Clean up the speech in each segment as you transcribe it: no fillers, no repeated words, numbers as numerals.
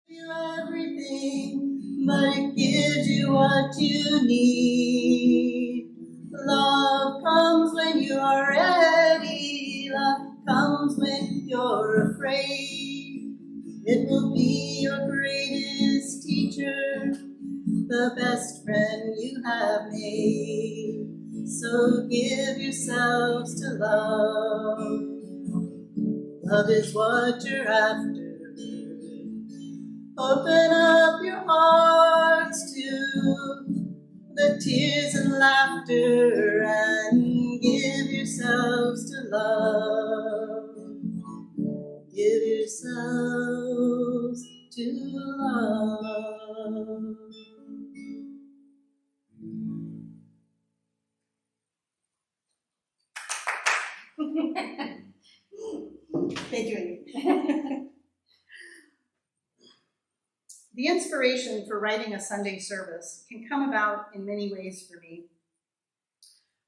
You everything, but it gives you what you need. Love comes when you are ready. Love comes when you're afraid. It will be your greatest teacher, the best friend you have made. So give yourselves to love. Love is what you're after. Open up your hearts to the tears and laughter and give yourselves to love. Give yourselves to love. Thank you. The inspiration for writing a Sunday service can come about in many ways for me.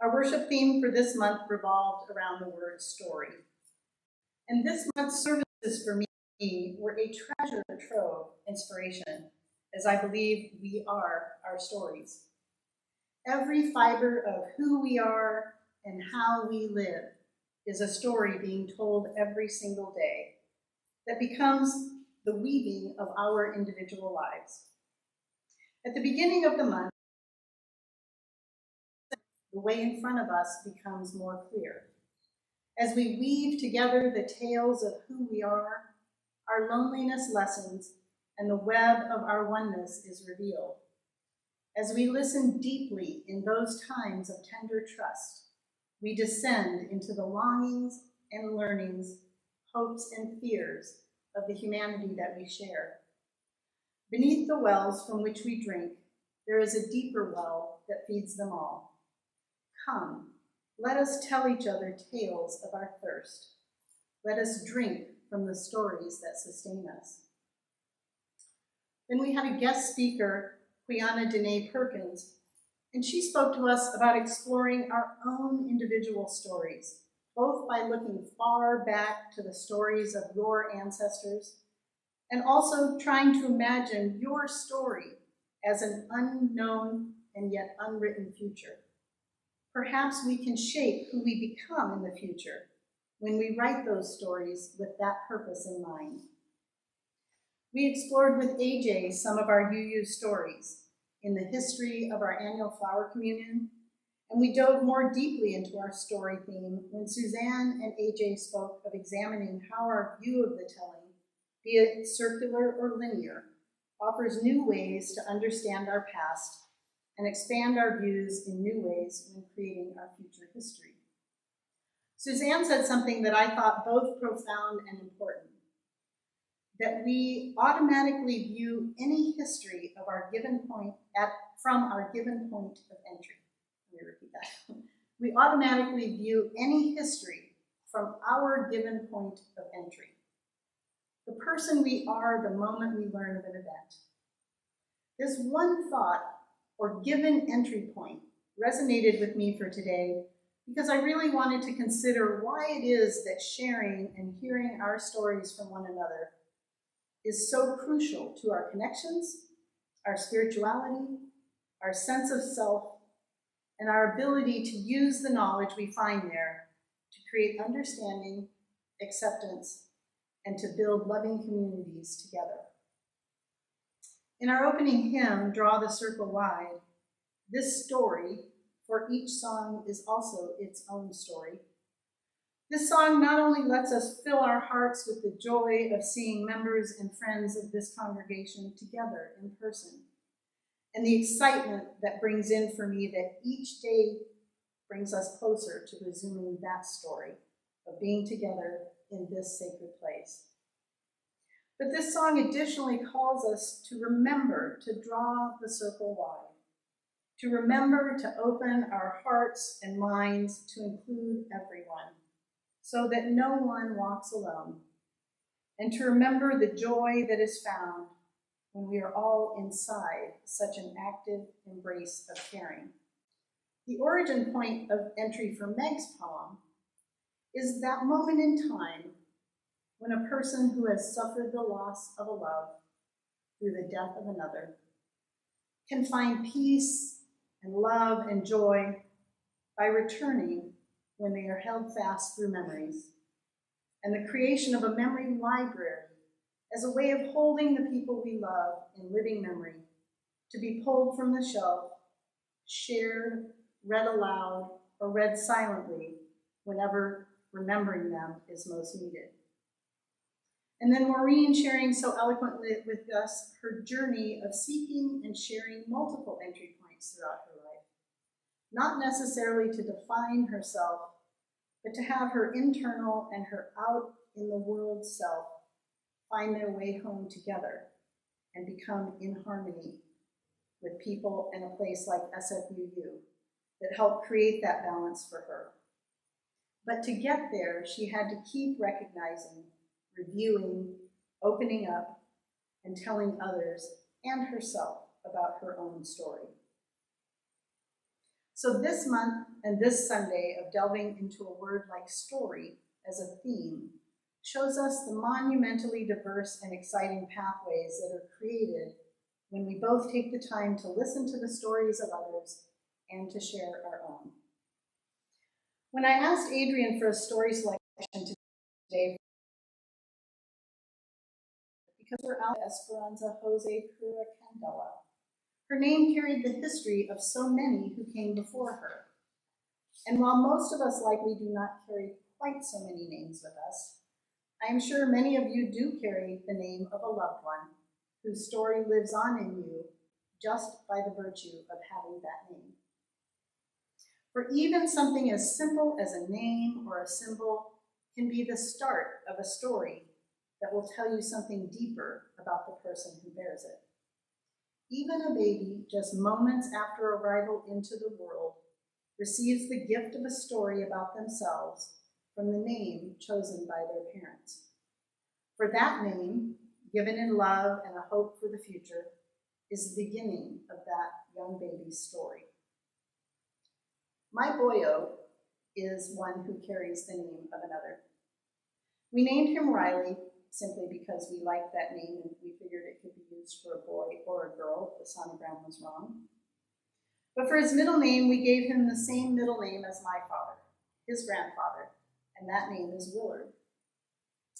Our worship theme for this month revolved around the word story. And this month's services for me were a treasure trove inspiration, as I believe we are our stories. Every fiber of who we are and how we live is a story being told every single day that becomes the weaving of our individual lives. At the beginning of the month, the way in front of us becomes more clear. As we weave together the tales of who we are, our loneliness lessens, and the web of our oneness is revealed. As we listen deeply in those times of tender trust, we descend into the longings and learnings, hopes and fears of the humanity that we share. Beneath the wells from which we drink, there is a deeper well that feeds them all. Come, let us tell each other tales of our thirst. Let us drink from the stories that sustain us. Then we had a guest speaker, Quiana Dene Perkins, and she spoke to us about exploring our own individual stories, both by looking far back to the stories of your ancestors and also trying to imagine your story as an unknown and yet unwritten future. Perhaps we can shape who we become in the future when we write those stories with that purpose in mind. We explored with AJ some of our UU stories in the history of our annual flower communion, and we dove more deeply into our story theme when Suzanne and AJ spoke of examining how our view of the telling, be it circular or linear, offers new ways to understand our past and expand our views in new ways when creating our future history. Suzanne said something that I thought both profound and important, that we automatically view any history of our given point from our given point of entry. Let me repeat that. We automatically view any history from our given point of entry. The person we are the moment we learn of an event. This one thought or given entry point resonated with me for today because I really wanted to consider why it is that sharing and hearing our stories from one another is so crucial to our connections, our spirituality, our sense of self, and our ability to use the knowledge we find there to create understanding, acceptance, and to build loving communities together. In our opening hymn, Draw the Circle Wide, this story for each song is also its own story. This song not only lets us fill our hearts with the joy of seeing members and friends of this congregation together in person, and the excitement that brings in for me that each day brings us closer to resuming that story of being together in this sacred place. But this song additionally calls us to remember to draw the circle wide, to remember to open our hearts and minds to include everyone, so that no one walks alone, and to remember the joy that is found when we are all inside such an active embrace of caring. The origin point of entry for Meg's poem is that moment in time when a person who has suffered the loss of a love through the death of another, can find peace and love and joy by returning when they are held fast through memories, and the creation of a memory library as a way of holding the people we love in living memory, to be pulled from the shelf, shared, read aloud, or read silently whenever remembering them is most needed. And then Maureen sharing so eloquently with us her journey of seeking and sharing multiple entry points throughout her life, not necessarily to define herself, but to have her internal and her out in the world self find their way home together and become in harmony with people and a place like SFUU that helped create that balance for her. But to get there, she had to keep recognizing, reviewing, opening up, and telling others and herself about her own story. So this month and this Sunday of delving into a word like story as a theme shows us the monumentally diverse and exciting pathways that are created when we both take the time to listen to the stories of others and to share our own. When I asked Adrian for a story selection today, because we're out Esperanza Jose Cura Candela, her name carried the history of so many who came before her. And while most of us likely do not carry quite so many names with us, I am sure many of you do carry the name of a loved one whose story lives on in you just by the virtue of having that name. For even something as simple as a name or a symbol can be the start of a story that will tell you something deeper about the person who bears it. Even a baby, just moments after arrival into the world, receives the gift of a story about themselves from the name chosen by their parents. For that name, given in love and a hope for the future, is the beginning of that young baby's story. My boyo is one who carries the name of another. We named him Riley simply because we liked that name and we figured it could be used for a boy or a girl if the sonogram was wrong. But for his middle name, we gave him the same middle name as my father, his grandfather, and that name is Willard.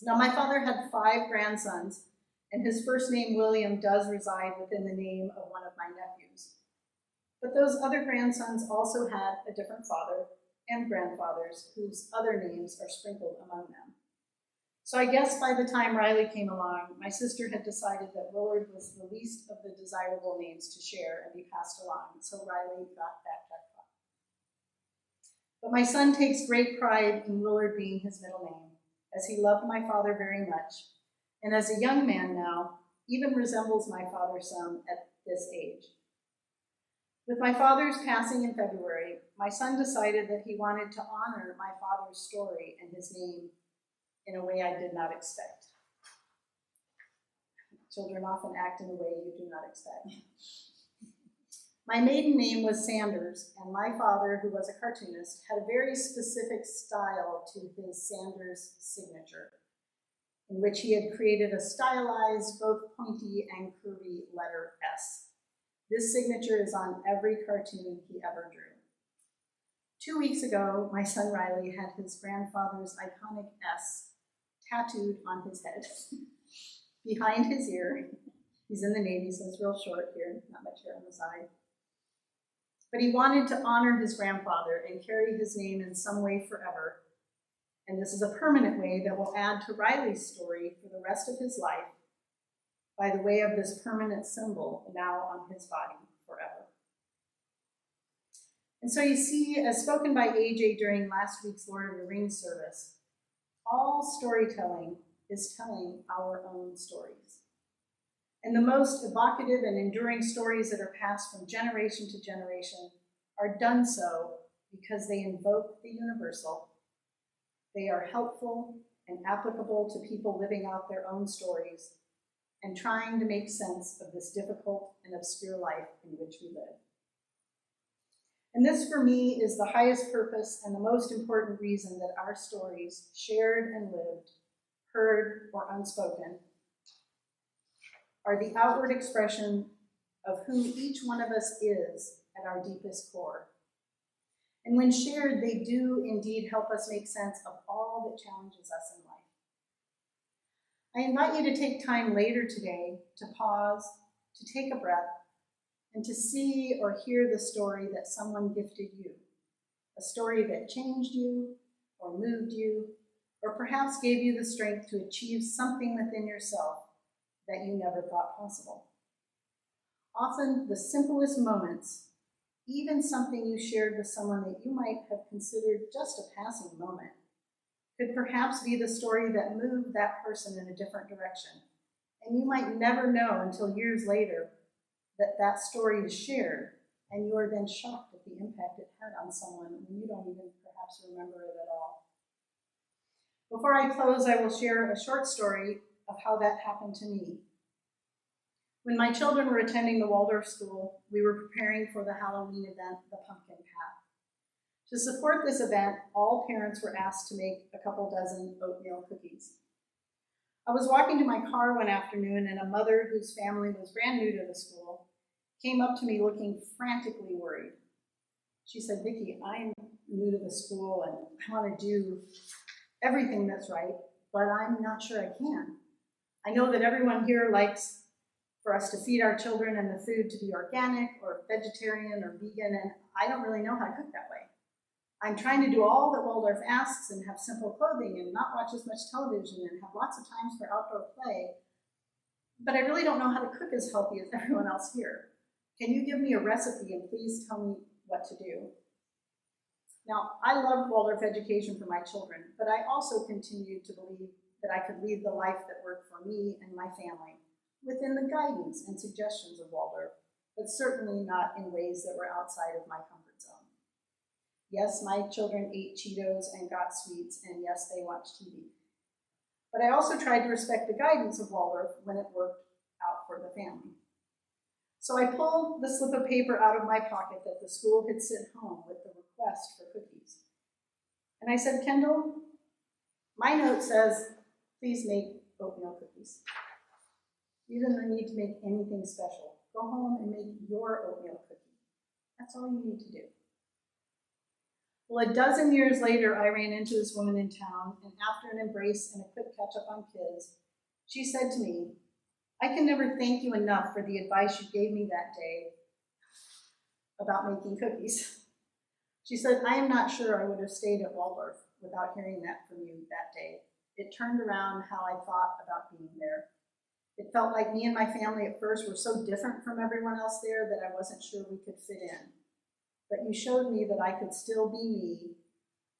Now, my father had 5 grandsons, and his first name, William, does reside within the name of one of my nephews. But those other grandsons also had a different father and grandfathers whose other names are sprinkled among them. So I guess by the time Riley came along, my sister had decided that Willard was the least of the desirable names to share and be passed along, so Riley got that jackpot. But my son takes great pride in Willard being his middle name, as he loved my father very much, and as a young man now, even resembles my father some at this age. With my father's passing in February, my son decided that he wanted to honor my father's story and his name in a way I did not expect. Children often act in a way you do not expect. My maiden name was Sanders, and my father, who was a cartoonist, had a very specific style to his Sanders signature, in which he had created a stylized, both pointy and curvy letter S. This signature is on every cartoon he ever drew. 2 weeks ago, my son Riley had his grandfather's iconic S tattooed on his head, behind his ear. He's in the Navy, so it's real short here, not much hair on the side. But he wanted to honor his grandfather and carry his name in some way forever. And this is a permanent way that will add to Riley's story for the rest of his life by the way of this permanent symbol now on his body forever. And so you see, as spoken by AJ during last week's Lord of the Rings service, all storytelling is telling our own stories. And the most evocative and enduring stories that are passed from generation to generation are done so because they invoke the universal. They are helpful and applicable to people living out their own stories and trying to make sense of this difficult and obscure life in which we live. And this, for me, is the highest purpose and the most important reason that our stories, shared and lived, heard or unspoken, are the outward expression of who each one of us is at our deepest core. And when shared, they do indeed help us make sense of all that challenges us in life. I invite you to take time later today to pause, to take a breath, and to see or hear the story that someone gifted you, a story that changed you or moved you, or perhaps gave you the strength to achieve something within yourself that you never thought possible. Often the simplest moments, even something you shared with someone that you might have considered just a passing moment, could perhaps be the story that moved that person in a different direction. And you might never know until years later that that story is shared, and you are then shocked at the impact it had on someone when you don't even perhaps remember it at all. Before I close, I will share a short story of how that happened to me. When my children were attending the Waldorf School, we were preparing for the Halloween event, the Pumpkin Path. To support this event, all parents were asked to make a couple dozen oatmeal cookies. I was walking to my car one afternoon, and a mother whose family was brand new to the school came up to me looking frantically worried. She said, "Vicki, I'm new to the school and I want to do everything that's right, but I'm not sure I can. I know that everyone here likes for us to feed our children and the food to be organic or vegetarian or vegan, and I don't really know how to cook that way. I'm trying to do all that Waldorf asks and have simple clothing and not watch as much television and have lots of times for outdoor play, but I really don't know how to cook as healthy as everyone else here. Can you give me a recipe and please tell me what to do?" Now, I loved Waldorf education for my children, but I also continued to believe that I could lead the life that worked for me and my family within the guidance and suggestions of Waldorf, but certainly not in ways that were outside of my comfort zone. Yes, my children ate Cheetos and got sweets, and yes, they watched TV. But I also tried to respect the guidance of Waldorf when it worked out for the family. So I pulled the slip of paper out of my pocket that the school had sent home with the request for cookies. And I said, "Kendall, my note says, please make oatmeal cookies. You don't need to make anything special. Go home and make your oatmeal cookie. That's all you need to do." Well, a dozen years later, I ran into this woman in town, and after an embrace and a quick catch up on kids, she said to me, "I can never thank you enough for the advice you gave me that day about making cookies." She said, "I am not sure I would have stayed at Waldorf without hearing that from you that day. It turned around how I thought about being there. It felt like me and my family at first were so different from everyone else there that I wasn't sure we could fit in. But you showed me that I could still be me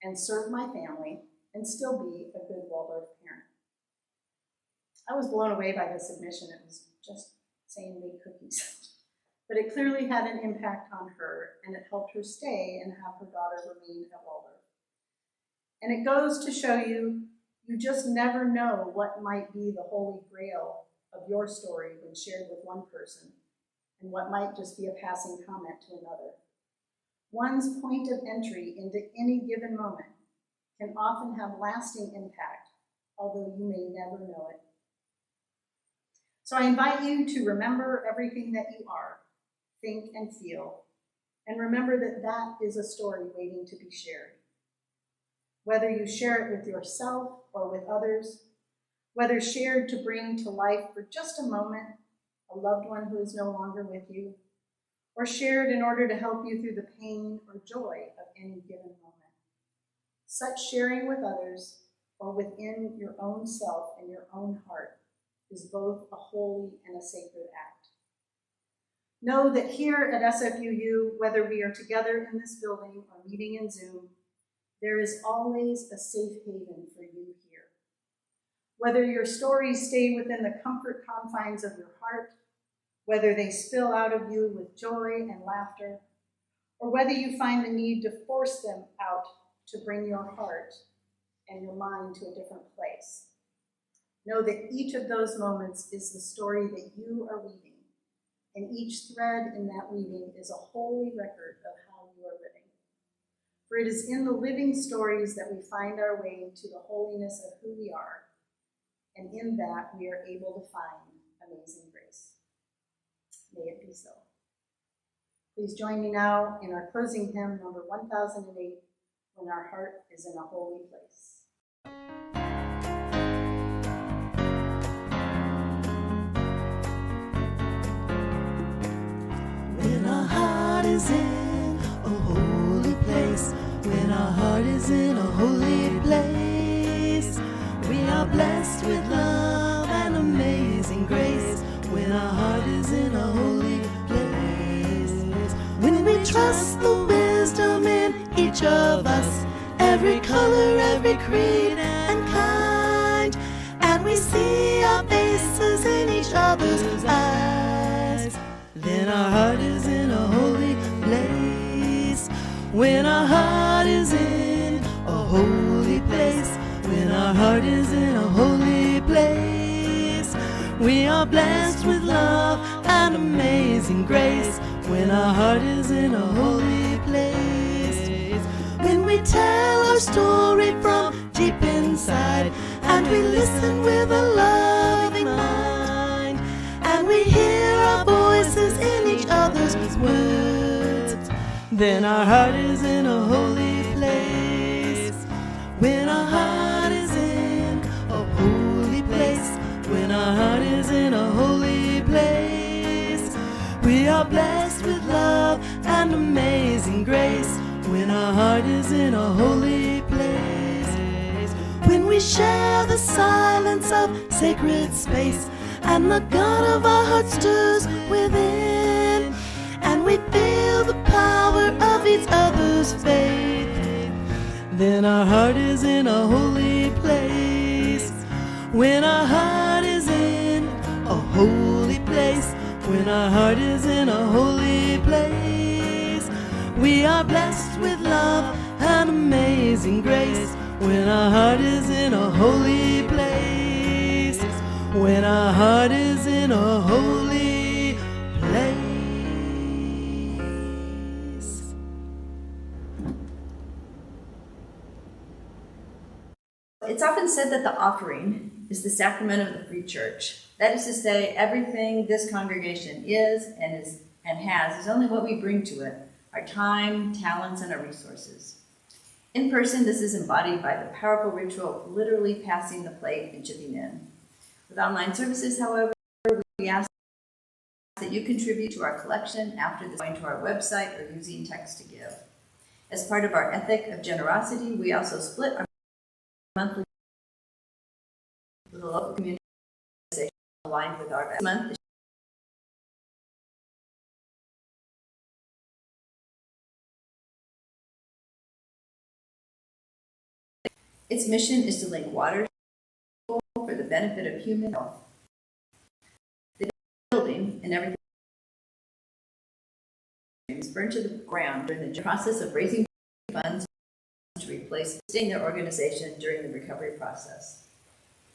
and serve my family and still be a good Waldorf parent." I was blown away by this admission. It was just saying make cookies. But it clearly had an impact on her, and it helped her stay and have her daughter remain at Waldorf. And it goes to show you, you just never know what might be the holy grail of your story when shared with one person, and what might just be a passing comment to another. One's point of entry into any given moment can often have lasting impact, although you may never know it. So I invite you to remember everything that you are, think and feel, and remember that that is a story waiting to be shared. Whether you share it with yourself or with others, whether shared to bring to life for just a moment a loved one who is no longer with you, or shared in order to help you through the pain or joy of any given moment. Such sharing with others or within your own self and your own heart is both a holy and a sacred act. Know that here at SFUU, whether we are together in this building or meeting in Zoom, there is always a safe haven for you here. Whether your stories stay within the comfort confines of your heart, whether they spill out of you with joy and laughter, or whether you find the need to force them out to bring your heart and your mind to a different place. Know that each of those moments is the story that you are weaving, and each thread in that weaving is a holy record of how you are living. For it is in the living stories that we find our way to the holiness of who we are, and in that we are able to find amazing grace. May it be so. Please join me now in our closing hymn, number 1008, When Our Heart is in a Holy Place. When our heart is in a holy place, when our heart is in a holy place, we are blessed with love and amazing grace. When our heart is in a holy place, when we trust the wisdom in each of us, every color, every creed and kind, and we see our faces in each other's eyes, then our heart is in a holy place. When our heart is in a holy place, when our heart is in a holy place, we are blessed with love and amazing grace. When our heart is in a holy place, when we tell our story from deep inside, and we listen with a loving mind, and we hear our voices in each other's words, then our heart is in a holy place. When our heart is in a holy place, when our heart is in a holy place, we are blessed with love and amazing grace. When our heart is in a holy place, when we share the silence of sacred space, and the God of our heart stirs within, and we feel the power of each other's faith, then our heart is in a holy place. When our heart is in a holy place, when our heart is in a holy place, we are blessed with love and amazing grace. When our heart is in a holy place, when our heart is in a holy place. It's often said that the offering is the sacrament of the free church. That is to say, everything this congregation is and has is only what we bring to it, our time, talents, and our resources. In person, this is embodied by the powerful ritual of literally passing the plate and chipping in. With online services, however, we ask that you contribute to our collection after this, going to our website or using text to give. As part of our ethic of generosity, we also split our monthly with a local community aligned with our month. Its mission is to link water for the benefit of human health. The building and everything is burned to the ground during the process of raising funds to replace their organization during the recovery process.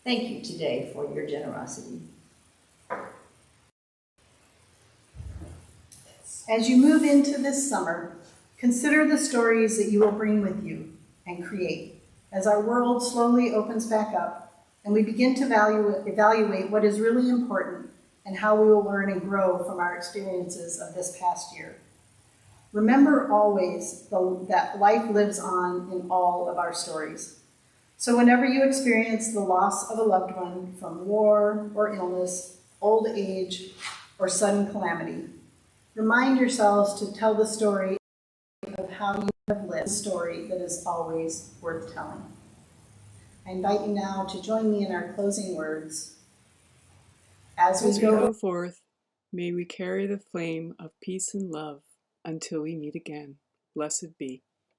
Thank you today for your generosity. As you move into this summer, consider the stories that you will bring with you and create as our world slowly opens back up and we begin to evaluate what is really important and how we will learn and grow from our experiences of this past year. Remember always that life lives on in all of our stories. So whenever you experience the loss of a loved one from war or illness, old age, or sudden calamity, remind yourselves to tell the story of how you have lived, a story that is always worth telling. I invite you now to join me in our closing words. As we go forth, may we carry the flame of peace and love until we meet again. Blessed be.